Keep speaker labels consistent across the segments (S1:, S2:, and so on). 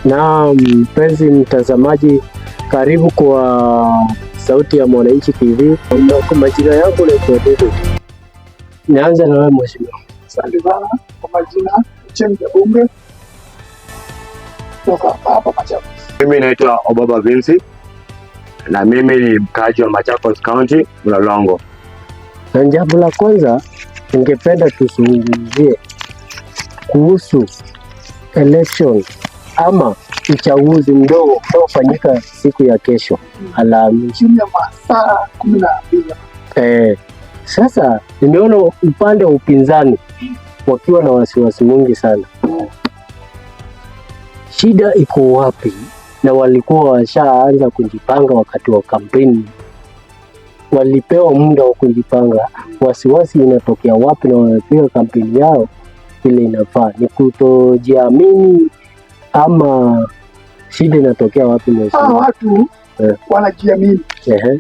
S1: Na mpenzi mtazamaji, karibu kwa Sauti ya Mwananchi TV. Kwa majina yangu naitwa David. Nianze na wewe mheshimiwa.
S2: Asante sana kwa majina, Chembe Bunge kutoka hapa Machakos.
S3: Mimi naitwa Obaba Vinci na mimi ni mkazi wa Machakos County, Mlolongo.
S1: Na jambo la kwanza ningependa tuzungumzie kuhusu election ama uchaguzi mdogo utakaofanyika siku ya kesho Alhamisi,
S2: chini ya masaa 12.
S1: Sasa nimeona upande wa upinzani wakiwa na wasiwasi mwingi sana. Shida iko wapi? Na walikuwa washaanza kujipanga wakati wa kampeni, walipewa muda wa kujipanga. Wasiwasi inatokea wapi? Na wanapiga kampeni yao ile inafaa, ni kutojiamini ama shida inatokea wapi?
S2: Watu wanajiamini,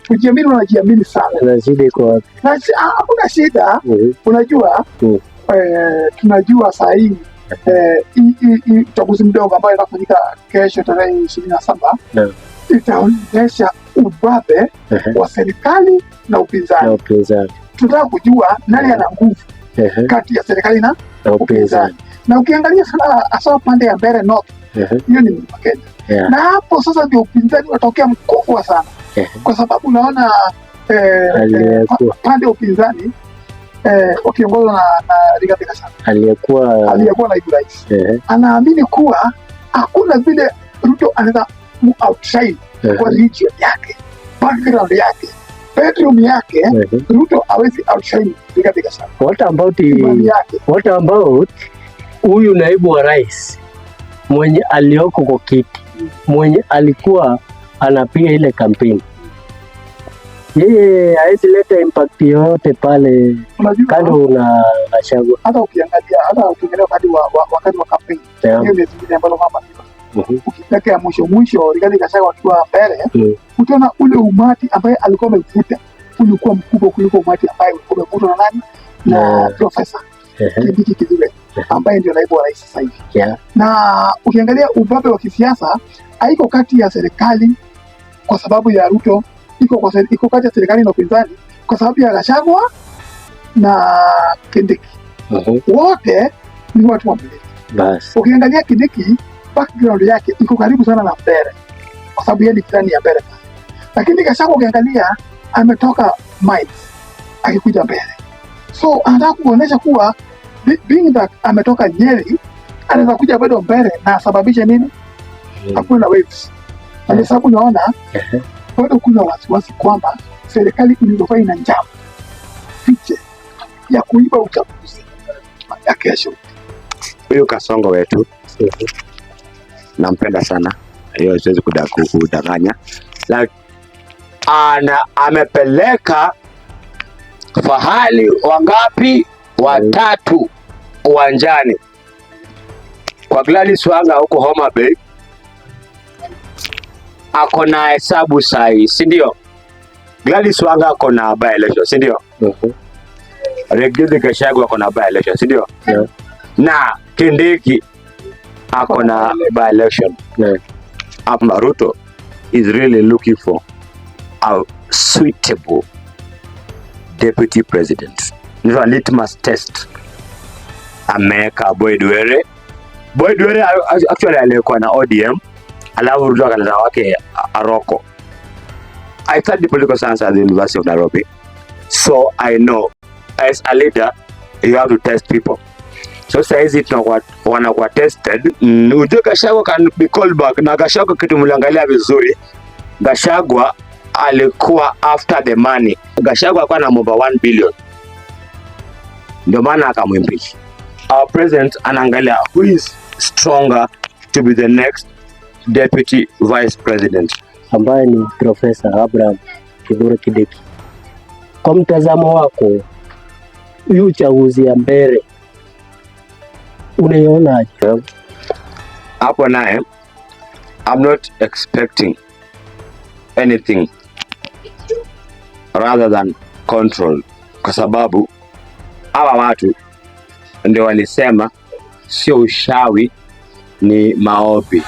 S2: kujiamini, wanajiamini sana.
S1: Na shida iko wapi?
S2: Hakuna shida. Unajua, tunajua saa hii uchaguzi mdogo ambayo inafanyika kesho tarehe 27 itaonyesha ubabe wa serikali na upinzani. Tunataka kujua nani ana nguvu kati ya serikali na upinzani. Na ukiangalia sana hasa pande ya Mbeere North, hiyo ni Mlima Kenya. Na hapo sasa ndio upinzani unatokea mkubwa sana, kwa sababu unaona pande ya upinzani wakiongozwa na Rigathi Gachagua aliyekuwa naibu rais, anaamini kuwa hakuna vile Ruto anaweza outshine kwa region yake, background yake, bedroom yake. Ruto hawezi outshine Rigathi Gachagua.
S1: What about huyu naibu wa rais mwenye alioko kwa kiti, mwenye alikuwa anapiga ile kampeni? Yeye hawezi leta impact yoyote pale kando na Gachagua.
S2: Hata ukiangalia wakati wa kampeni hiyo ni zingine ambazo mama ukitaka mwisho Rigathi Gachagua akiwa mbele, utaona ule umati ambaye alikuwa amevuta ulikuwa mkubwa kuliko umati ambaye ulikuwa umevutwa na nani, na Profesa Kindiki Kithure ambaye ndio naibu wa rais sasa hivi. Na ukiangalia ubabe wa kisiasa haiko kati ya serikali kwa sababu ya Ruto, iko kati ya serikali na upinzani kwa sababu ya Gachagua na Kindiki. Wote ni watu wa mbele. Ukiangalia Kindiki, background yake iko karibu sana na Mbeere kwa sababu yeye ni jirani ya Mbeere. Lakini Gachagua ukiangalia ametoka Mines akikuja Mbeere, so anataka kuonyesha kuwa being that ametoka Nyeri anaweza kuja bado Mbeere na asababishe nini? Hakuna waves. Kwa sababu unaona bado kuna wasiwasi kwamba serikali ilikuwa ina njama fiche ya kuiba uchaguzi ya kesho.
S3: Huyu Kasongo wetu nampenda sana, hiyo siwezi kudanganya. Amepeleka fahali wangapi? Watatu uwanjani kwa Gladys Wanga huko Homa Bay. Ako na hesabu sahi, si ndio? Gladys Wanga ako na by election, si ndio? Rigathi Gachagua ako na by election, si ndio? Na Kindiki ako na by election. Ruto is really looking for a suitable deputy president. Ndio litmus test. Ameweka Boyd Were. Boyd Were actually alikuwa na ODM, alafu Ruto akaleta wake Aroko. I studied political science at the University of Nairobi, so I know as a leader you have to test people. So saizi wanakuwa tested. Ujue Gachagua can be called back. Na Gachagua kitu mliangalia vizuri, Gachagua alikuwa after the money. Gachagua alikuwa na over 1 billion, ndio maana akamwimpeach. Our president anaangalia who is stronger to be the next deputy vice president,
S1: ambaye ni Profesa Abraham Kithure Kindiki. Kwa mtazamo wako, hii uchaguzi ya Mbeere unaionaje?
S3: Hapo naye I'm not expecting anything rather than control, kwa sababu hawa watu ndio walisema sio ushawi, ni maombi.